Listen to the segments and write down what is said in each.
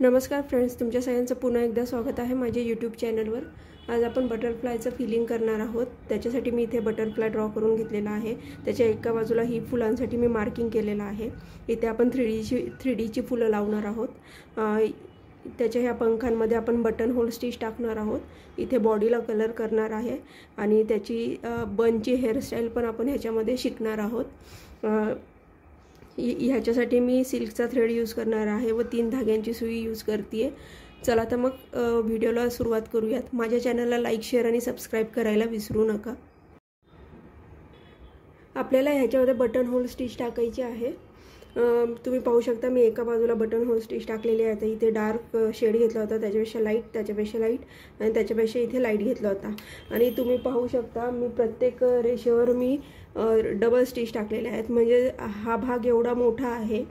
नमस्कार फ्रेंड्स, तुमच्या सगळ्यांचं पुन्हा एकदा स्वागत आहे माझ्या यूट्यूब चॅनलवर। आज आपण बटरफ्लायचं फिलिंग करणार आहोत। त्याच्यासाठी मी इथे बटरफ्लाय ड्रॉ करून घेतलेला आहे। त्याच्या एका बाजूला ही फुलांसाठी मी मार्किंग केलेलं आहे। इथे आपण 3D ची फुलं लावणार आहोत। त्याच्या ह्या पंखांमध्ये आपण बटन होल स्टिच टाकणार आहोत। इथे बॉडीला कलर करणार आहे आणि त्याची बनची हेअरस्टाईल पण आपण ह्याच्यामध्ये शिकणार आहोत। ह्याच्यासाठी मी सिल्कचा थ्रेड यूज करणार आहे व 3 धाग्यांची सुई यूज करते। चला तर मग व्हिडिओला सुरुवात करूयात। माझ्या चॅनलला लाईक, शेअर आणि सबस्क्राइब करायला विसरू नका। आपल्याला ह्याच्यामध्ये बटन होल स्टिच टाकायचे आहे। तुम्ही पाहू शकता मी एका बाजूला बटन होल स्टिच टाकलेले आहे। इथे डार्क शेड घेतला होता, त्याच्यापेक्षा लाईट, त्याच्यापेक्षा लाईट आणि त्याच्यापेक्षा इथे लाईट घेतला होता। आणि तुम्ही पाहू शकता मी प्रत्येक रेषेवर मी डबल स्टिच टाकलेले आहेत। म्हणजे हा भाग एवढा मोठा आहे,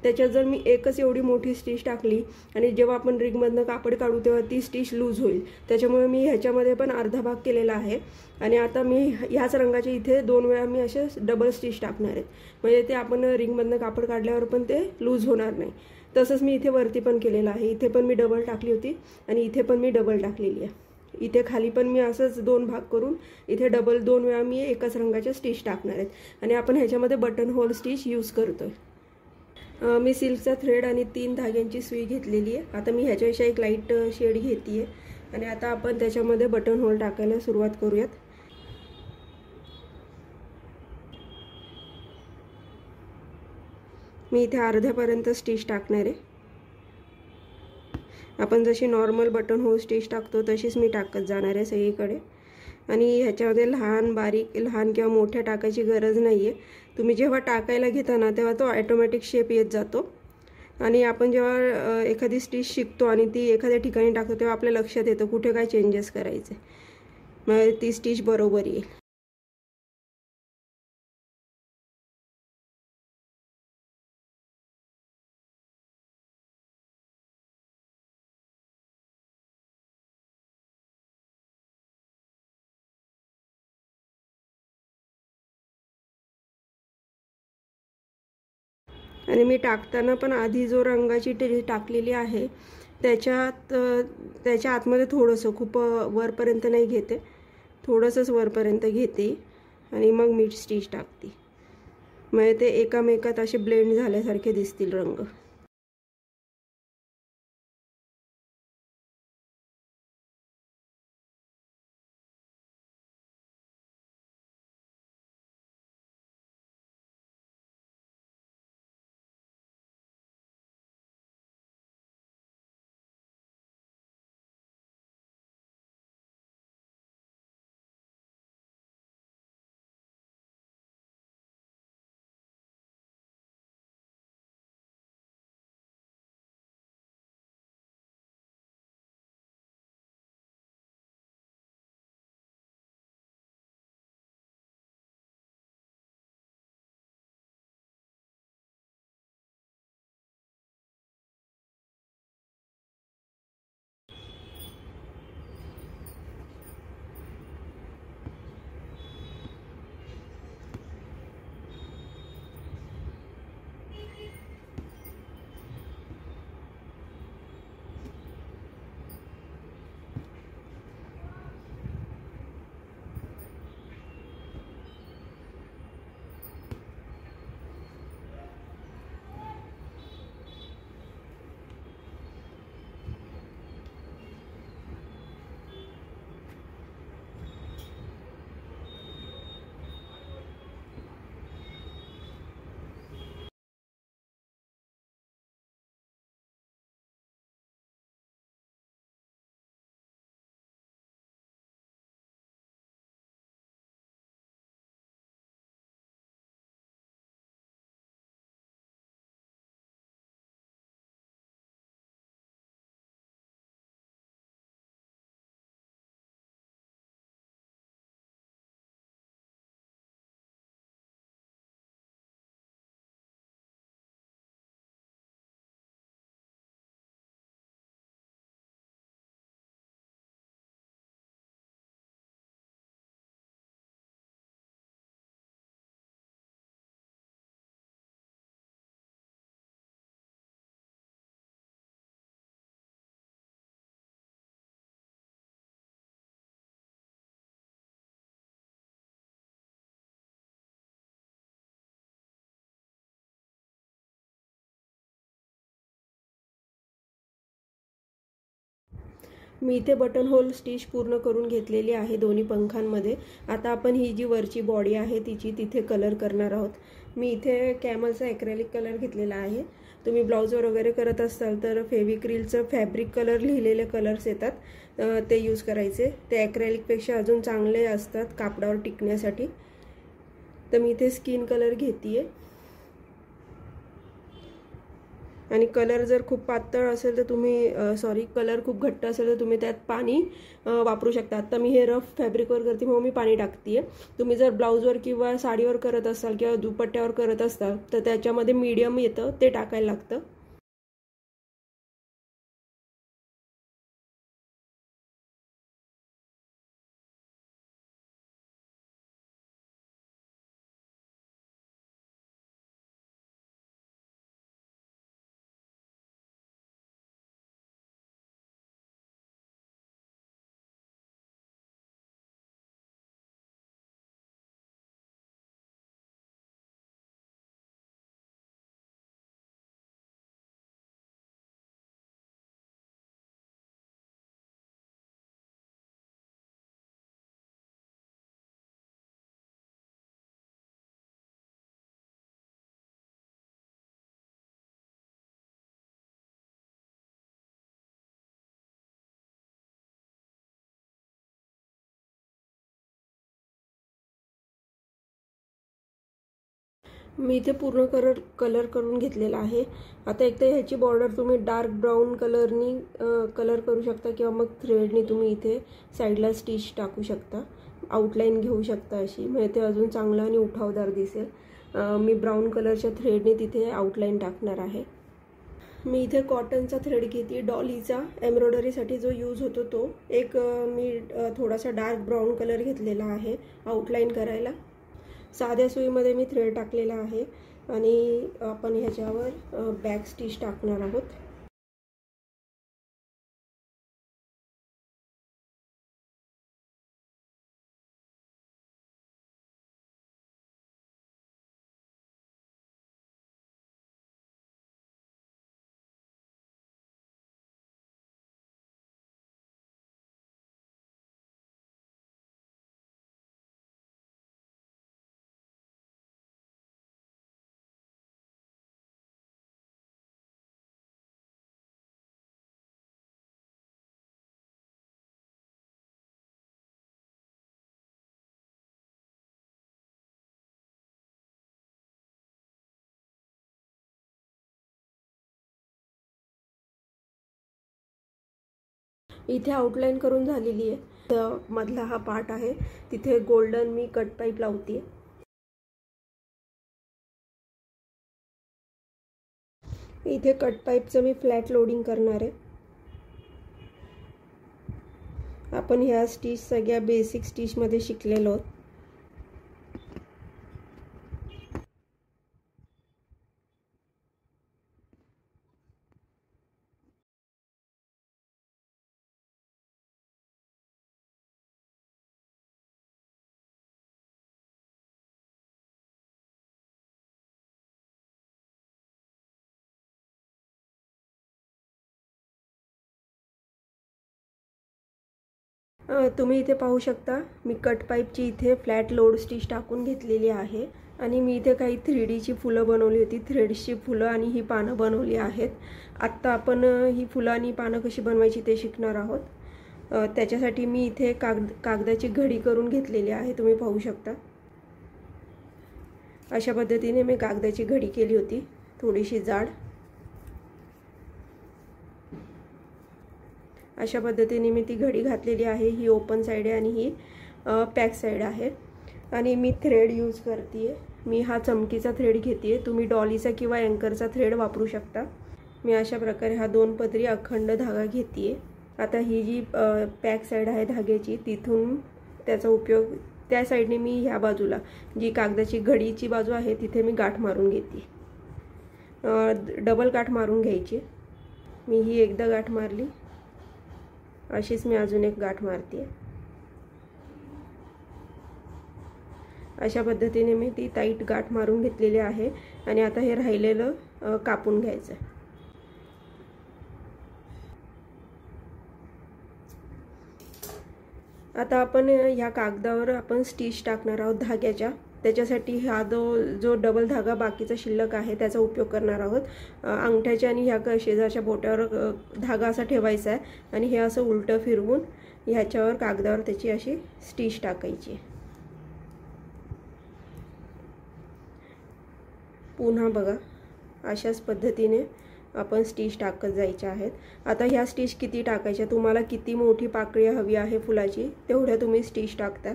त्याच्यात जर मी एकच एवढी मोठी स्टिच टाकली आणि जेव्हा आपण रिगमधनं कापड काढू तेव्हा ती स्टिच लूज होईल। त्याच्यामुळे मी ह्याच्यामध्ये पण अर्धा भाग केलेला आहे। आणि आता मी ह्याच रंगाचे इथे 2 वेळा मी असे डबल स्टिच टाकणार आहेत, म्हणजे ते आपण रिगमधनं कापड काढल्यावर पण ते लूज होणार नाही। तसंच मी इथे वरती पण केलेलं आहे। इथे पण मी डबल टाकली होती आणि इथे पण मी डबल टाकलेली आहे। इथे खाली पण मी असंच 2 भाग करून इथे डबल 2 वेळा मी एकाच रंगाचे स्टिच टाकणार आहेत आणि आपण ह्याच्यामध्ये बटन होल स्टिच यूज करतोय। मी सिल्कचा थ्रेड आणि 3 धाग्यांची सुई घेतलेली आहे। आता मी ह्याच्यापेक्षा एक लाईट शेड घेते आणि आता आपण त्याच्यामध्ये बटन होल टाकायला सुरुवात करूयात। मी इथे अर्ध्यापर्यंत स्टिच टाकणार आहे। आपण जशी नॉर्मल बटन होल स्टिच टाकतो तशीच मी टाकत जाणार आहे सगळीकडे। आणि ह्याच्यामध्ये लहान बारीक लहान किंवा मोठ्या टाकायची गरज नाहीये। तुम्ही जेव्हा टाकायला घेता ना तेव्हा तो ऑटोमॅटिक शेप येत जातो आणि आपण जेव्हा एखादी स्टिच शिकतो आणि ती एखाद्या ठिकाणी टाकतो तेव्हा आपल्या लक्षात येतं कुठे काय चेंजेस करायचे, मग ती स्टिच बरोबर येईल। आणि मी टाकताना पण आधी जो रंगाची टाकलेली आहे त्याच्या आतमध्ये थोडंसं, खूप वरपर्यंत नाही घेते, थोडंसंच वरपर्यंत घेते आणि मग मी स्टिच टाकते, म्हणजे ते एकामेकात असे ब्लेंड झाल्यासारखे दिसतील रंग। मी इथे बटन होल स्टिच पूर्ण करून घेतलेली आहे दोन्ही पंखांमध्ये। आता आपण ही जी वरची बॉडी आहे तिची तिथे कलर करणार आहोत। मी इथे कॅमलचा ॲक्रेलिक कलर घेतलेला आहे। तुम्ही ब्लाउजवर वगैरे करत असाल तर फेविक्रिलचं फॅब्रिक कलर लिहिलेले कलर्स येतात ते यूज करायचे। ते ॲक्रेलिकपेक्षा अजून चांगले असतात कापडावर टिकण्यासाठी। तर मी इथे स्किन कलर घेतेय आणि कलर जर खूप पातळ असेल तर तुम्ही कलर खूप घट्ट असेल तर तुम्ही त्यात पाणी वापरू शकता। आता मी हे रफ फॅब्रिकवर करते म्हणून मी पाणी टाकतेय। तुम्ही जर ब्लाउजवर किंवा साडीवर करत असाल किंवा दुपट्ट्यावर करत असाल तर त्याच्यामध्ये मीडियम येतं ते टाकायला लागतं। मी इथे पूर्ण कलर करून घेतलेला आहे। आता एक तर ह्याची बॉर्डर तुम्ही डार्क ब्राऊन कलरनी कलर करू शकता किंवा मग थ्रेडनी तुम्ही इथे साईडला स्टिच टाकू शकता, आउटलाईन घेऊ शकता अशी, म्हणजे ते अजून चांगलं आणि उठावदार दिसेल। मी ब्राऊन कलरच्या थ्रेडने तिथे आउटलाईन टाकणार आहे। मी इथे कॉटनचा थ्रेड घेते डॉलीचा, एम्ब्रॉयडरीसाठी जो यूज होतो तो। एक मी थोडासा डार्क ब्राऊन कलर घेतलेला आहे आउटलाईन करायला। साध्या सुईमध्ये मी थ्रेड टाकलेला आहे आणि आपण ह्याच्यावर बॅक स्टिच टाकणार आहोत। इथे आउटलाईन करून झालेली आहे। मधला हा पार्ट आहे तिथे गोल्डन मी कट पाईप लावते। इथे कट पाईपचं मी फ्लॅट लोडिंग करणार आहे। आपण ह्या स्टिच सगळ्या बेसिक स्टिच मध्ये शिकलेलो आहोत। तुम्ही इथे पाहू शकता मी कट पाईपची इथे फ्लॅट लोड स्टिच टाकून घेतलेली आहे आणि मी इथे काही 3D ची फुलं बनवली होती, थ्रेड्सची फुलं आणि ही पानं बनवली आहेत। आत्ता आपण ही फुलं आणि पानं कशी बनवायची ते शिकणार आहोत। त्याच्यासाठी मी इथे कागदाची घडी करून घेतलेली आहे, तुम्ही पाहू शकता। अशा पद्धतीने मी कागदाची घडी केली होती, थोडीशी जाड। अशा पद्धतीने मी ती घडी घातलेली आहे। ही ओपन साइड आहे आणि ही पॅक साइड आहे आणि मी थ्रेड यूज करते। मी हा चमकीचा थ्रेड घेते, तुम्ही डॉलीचा किंवा अँकरचा थ्रेड वापरू शकता। मी अशा प्रकारे हा 2 पदरी अखंड धागा घेते। आता ही जी पॅक साइड आहे धाग्याची तिथून त्याचा उपयोग त्या साइडने मी ह्या बाजूला जी कागदाची घडीची बाजू आहे तिथे मी गाठ मारून घेते। डबल गाठ मारून घ्यायची। मी ही एकदा गाठ मारली, अशीच मी अजून एक गाठ मारते। अशा पद्धतीने मी ती टाईट गाठ मारून घेतलेली आहे आणि आता हे राहिलेलं कापून घ्यायचं। आता आपण ह्या कागदावर आपण स्टिच टाकणार आहोत धाग्याच्या। त्याच्यासाठी हा जो डबल धागा बाकीचा शिल्लक आहे त्याचा उपयोग करणार आहोत। अंगठ्याच्या आणि ह्या शेजारच्या बोटावर धागा असा ठेवायचा आहे आणि हे असं उलटं फिरवून ह्याच्यावर कागदावर त्याची अशी स्टिच टाकायची। पुन्हा बघा अशाच पद्धतीने आपण स्टिच टाकत जायचे आहेत। आता ह्या स्टिच किती टाकायच्या, तुम्हाला किती मोठी पाकळी हवी आहे फुलाची तेवढ्या तुम्ही स्टिच टाकता।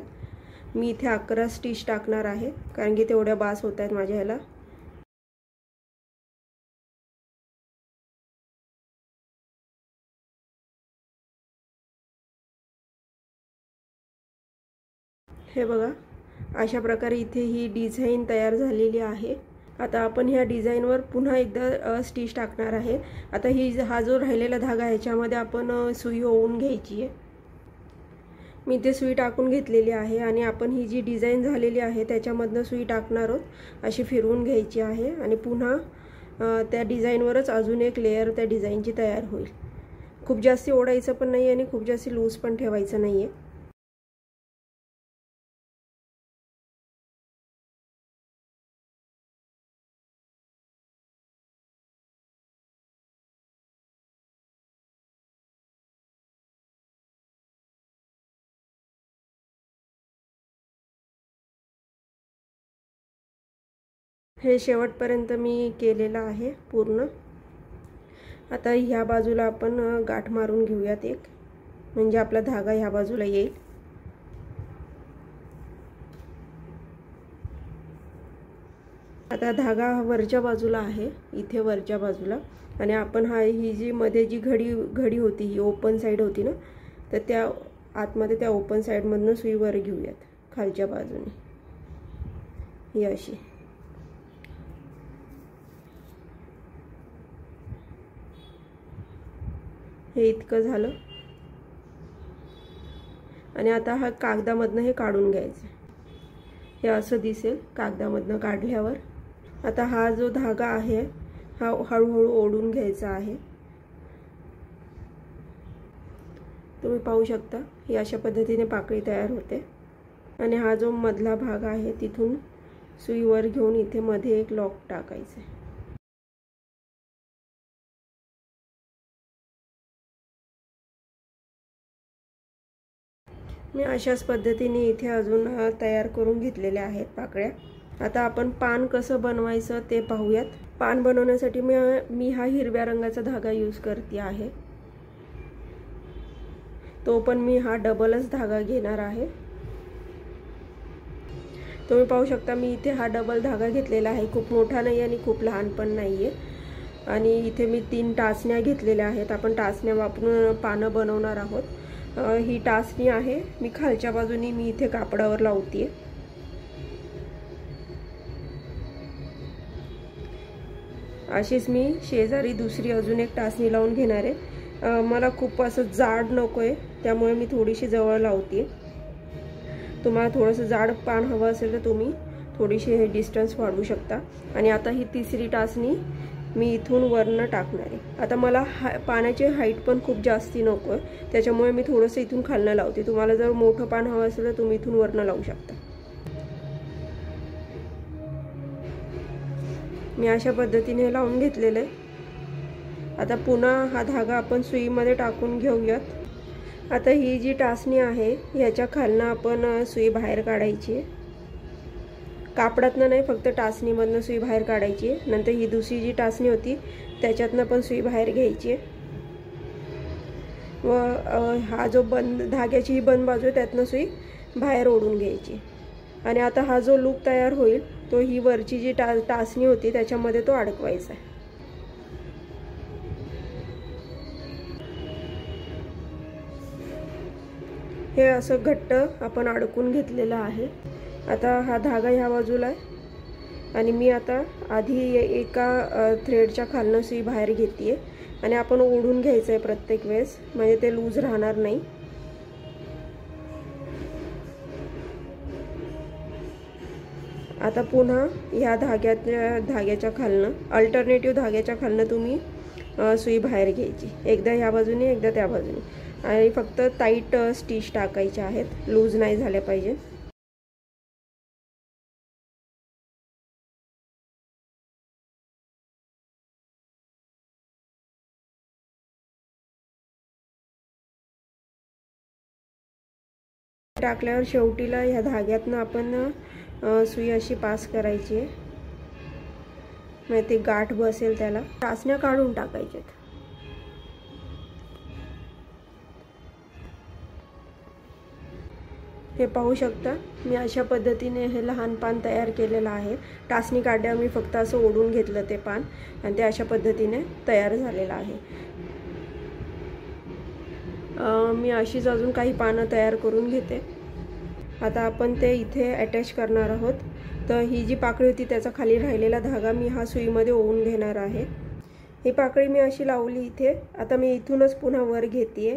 मी इथे 11 स्टिच टाकणार आहे कारण की तेवढ्या बास होत आहेत माझ्या ह्याला। हे बघा अशा प्रकारे इथे ही डिझाइन तयार झालेली आहे। आता आपण ह्या डिझाइनवर पुन्हा एकदा स्टिच टाकणार आहे। आता हा जो राहिलेला धागा ह्याच्यामध्ये आपण सुई ओवून घ्यायची आहे। मी ते सुई टाकून घेतलेली आहे आणि आपण ही जी डिझाइन झालेली आहे त्याच्यामधनं सुई टाकणार आहोत। अशी फिरवून घ्यायची आहे आणि पुन्हा त्या डिझाइनवरच अजून एक लेयर त्या डिझाइनची तयार होईल। खूप जास्त ओढायचं पण नाही आणि खूप जास्त लूज पण ठेवायचं नाहीये। हे शेवटपर्यंत मी केलेलं आहे पूर्ण। आता ह्या बाजूला आपण गाठ मारून घेऊयात एक, म्हणजे आपला धागा ह्या बाजूला येईल। आता धागा वरच्या बाजूला आहे, इथे वरच्या बाजूला, आणि आपण ही जी मध्ये जी घडी होती ही ओपन साइड होती ना, तर त्या आतमध्ये त्या ओपन साइडमधनं सुई वर घेऊयात खालच्या बाजूने ही अशी। हे इतकं झालं आणि आता हा कागदामधनं हे काढून घ्यायचं। हे असं दिसेल कागदामधनं काढल्यावर। आता हा जो धागा आहे हा हळूहळू ओढून घ्यायचा आहे। तुम्ही पाहू शकता ही अशा पद्धतीने पाकळी तयार होते आणि हा जो मधला भाग आहे तिथून सुई वर घेऊन इथे मध्ये एक लॉक टाकायचं आहे। मी अशाच पद्धतीने इथे अजून तयार करून घेतलेल्या आहेत पाकळ्या। आता आपण पान कसं बनवायचं ते पाहूयात। पान बनवण्यासाठी मी हा हिरव्या रंगाचा धागा यूज करते आहे। तो पण मी हा डबलच धागा घेणार आहे। तुम्ही पाहू शकता मी इथे हा डबल धागा घेतलेला आहे। खूप मोठा नाही आणि खूप लहान पण नाहीये। आणि इथे मी 3 टाचण्या घेतलेल्या आहेत। आपण टाचण्या वापरून पानं बनवणार आहोत। ही टाचणी आहे, मी खालच्या बाजूनी मी इथे कापडावर लावते। अशीच मी शेजारी दुसरी अजून एक टाचणी लावून घेणार आहे। मला खूप असं जाड नकोय त्यामुळे मी थोडीशी जवळ लावते। तुम्हाला थोडंसं जाड पान हवं असेल तर तुम्ही थोडीशी हे डिस्टन्स वाढवू शकता। आणि आता ही तिसरी टाचणी मी इथून वरनं टाकणार आहे। आता मला पानाची हाईट पण खूप जास्ती नको आहे त्याच्यामुळे मी थोडंसं इथून खालनं लावते। तुम्हाला जर मोठं पान हवं असेल तर तुम्ही इथून वरनं लावू शकता। मी अशा पद्धतीने लावून घेतलेलं आहे। आता पुन्हा हा धागा आपण सुईमध्ये टाकून घेऊयात। आता ही जी टाचणी आहे याच्या खालनं आपण सुई बाहेर काढायची आहे। कापडातनं नाही, फक्त टाचणीमधनं सुई बाहेर काढायची आहे। नंतर ही दुसरी जी टाचणी होती त्याच्यातनं पण सुई बाहेर घ्यायची आहे व हा जो धाग्याची ही बंद बाजू आहे त्यातनं सुई बाहेर ओढून घ्यायची। आणि आता हा जो लूप तयार होईल तो ही वरची जी टाचणी होती त्याच्यामध्ये तो अडकवायचा आहे। हे असं घट्ट आपण अडकून घेतलेलं आहे। आता हा धागा ह्या बाजूला आहे आणि मी आता आधी एका थ्रेडच्या खालनं सुई बाहेर घेते आणि आपण ओढून घ्यायचं आहे प्रत्येक वेळेस, म्हणजे ते लूज राहणार नाही। आता पुन्हा ह्या धाग्याच्या खालनं अल्टरनेटिव्ह धाग्याच्या खालनं तुम्ही सुई बाहेर घ्यायची। एकदा ह्या बाजूने एकदा त्या बाजूने। आणि फक्त टाईट स्टिच टाकायचे आहेत, लूज नाही झाले पाहिजे. टाकल्यावर शेवटीला ह्या धाग्यातनं आपण सुई अशी पास करायची आहे, म्हणजे ते गाठ बसेल त्याला. टाचण्या काढून टाकायच्यात. हे पाहू शकता मी अशा पद्धतीने हे लहान पान तयार केलेलं आहे. टाचणी काढल्यावर मी फक्त असं ओढून घेतलं ते पान आणि ते अशा पद्धतीने तयार झालेलं आहे. मी अशीच अजून काही पानं तयार करून घेते. आता आपण ते इथे अटॅच करणार आहोत. तर ही जी पाकळी होती त्याचा खाली राहिलेला धागा मी हा सुईमध्ये ओवून घेणार आहे. ही पाकळी मी अशी लावली इथे. आता मी इथूनच पुन्हा वर घेतेय.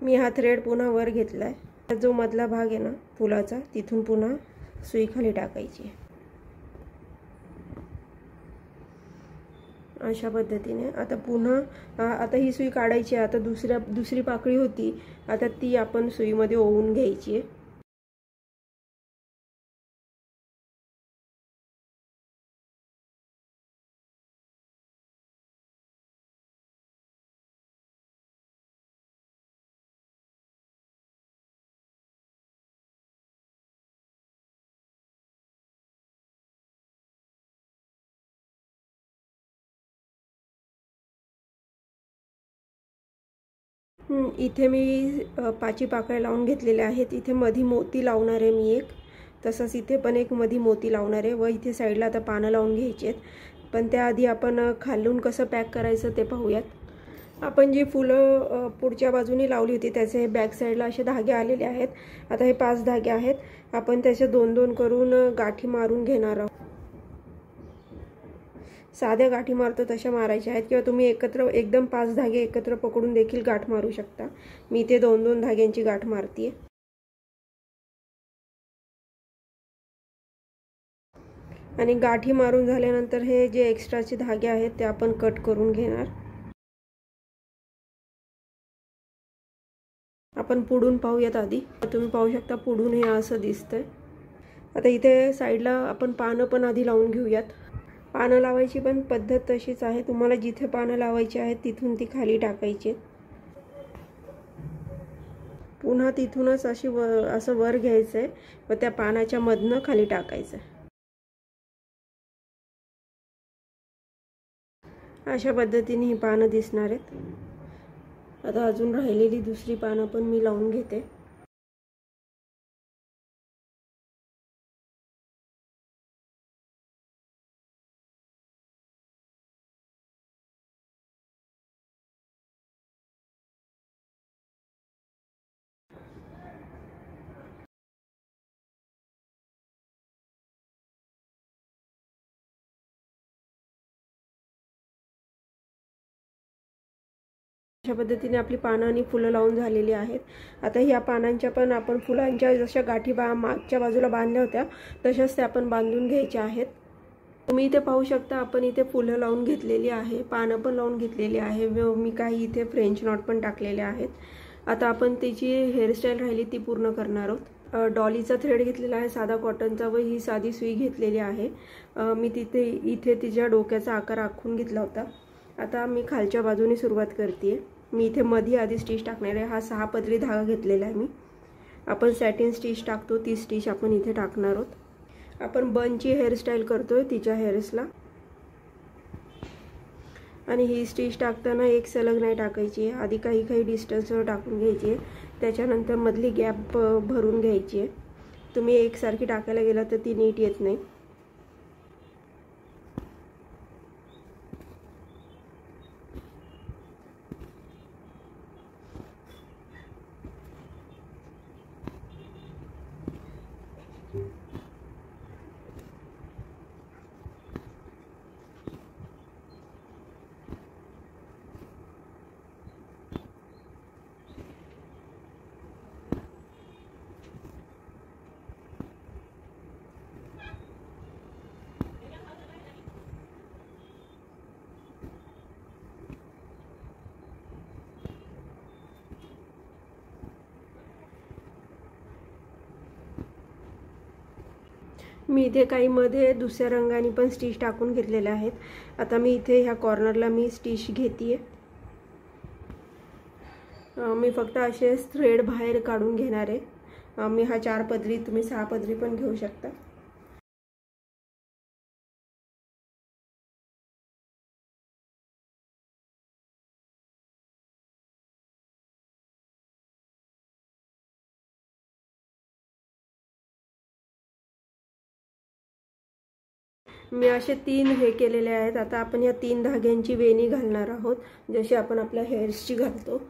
मी हा थ्रेड पुन्हा वर घेतलाय. जो मधला भाग आहे ना फुलाचा, तिथून पुन्हा सुई खाली टाकायची अशा पद्धतीने. आता पुन्हा आता ही सुई काढायची आहे. आता दुसरी पाकळी होती, आता ती आपण सुईमध्ये ओवून घ्यायची आहे. इथे मी 5 पाकळ्या लावून घेतलेल्या आहेत. इथे मधी मोती लावणार आहे मी एक. तसंच इथे पण एक मधी मोती लावणार आहे व इथे साईडला आता पानं लावून घ्यायची आहेत. पण त्याआधी आपण खालून कसं पॅक करायचं ते पाहूयात. आपण जी फुलं पुढच्या बाजूने लावली होती त्याचे हे बॅक साईडला असे धागे आलेले आहेत. आता हे 5 धागे आहेत. आपण त्याचे 2-2 करून गाठी मारून घेणार आहोत. साध्या गाठी मारतो तशा मारायच्या आहेत, किंवा तुम्ही एकत्र एकदम 5 धागे एकत्र पकडून देखील गाठ मारू शकता. मी इथे 2-2 धाग्यांची गाठ मारते. आणि गाठी मारून झाल्यानंतर हे जे एक्स्ट्राचे धागे आहेत ते आपण कट करून घेणार. आपण पुढून पाहूयात आधी. तुम्ही पाहू शकता पुढून हे असं दिसतंय. आता इथे साईडला आपण पानं पण आधी लावून घेऊयात. पानं लावायची पण पद्धत तशीच आहे. तुम्हाला जिथे पानं लावायची आहेत तिथून ती खाली टाकायची. पुन्हा तिथूनच असं वर घ्यायचंय व त्या पानाच्या मधनं खाली टाकायचं. अशा पद्धतीने ही पानं दिसणार आहेत. आता अजून राहिलेली दुसरी पानं पण मी लावून घेते. अशा पद्धतीने आपली पानं आणि फुलं लावून झालेली आहेत. आता ह्या पानांच्या पण आपण फुलांच्या जशा गाठी मागच्या बाजूला बांधल्या होत्या तशाच त्या आपण बांधून घ्यायच्या आहेत. तुम्ही इथे पाहू शकता आपण इथे फुलं लावून घेतलेली आहे, पानं पण लावून घेतलेली आहे व मी काही इथे फ्रेंच नॉट पण टाकलेले आहेत. आता आपण त्याची हेअरस्टाईल राहिली ती पूर्ण करणार आहोत. डॉलीचा थ्रेड घेतलेला आहे साधा कॉटनचा व ही साधी सुई घेतलेली आहे. मी इथे तिच्या डोक्याचा आकार आखून घेतला होता. आता मी खालच्या बाजूने सुरुवात करते. मी इथे मध्ये आधी स्टिच टाकणार आहे. हा 6 पदरी धागा घेतलेला आहे मी. आपण सॅटिन स्टिच टाकतो ती स्टिच आपण इथे टाकणार आहोत. आपण बनची हेअरस्टाईल करतोय तिच्या हेअर्सला. आणि ही स्टिच टाकताना एक सलग नाही टाकायची आहे. आधी काही डिस्टन्सवर टाकून घ्यायची आहे. त्याच्यानंतर मधली गॅप भरून घ्यायची आहे. तुम्ही एकसारखी टाकायला गेला तर ती नीट येत नाही. मी इथे काही मध्ये दुसऱ्या रंगाने पण स्टिच टाकून घेतलेले आहेत. आता मी इथे ह्या कॉर्नरला मी स्टिच घेते. मी फक्त असे थ्रेड बाहेर काढून घेणार आहे. मी हा 4 पदरी, तुम्ही 6 पदरी पण घेऊ शकता. मी असे 3 हे केलेले आहेत. आता आपण या 3 धाग्यांची वेणी घालणार आहोत, जशी आपण आपल्या हेअर्सची घालतो.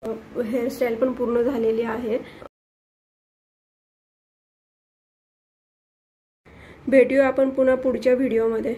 हेअरस्टाईल पण पूर्ण झालेली आहे. भेटूया आपण पुन्हा पुढच्या व्हिडिओमध्ये.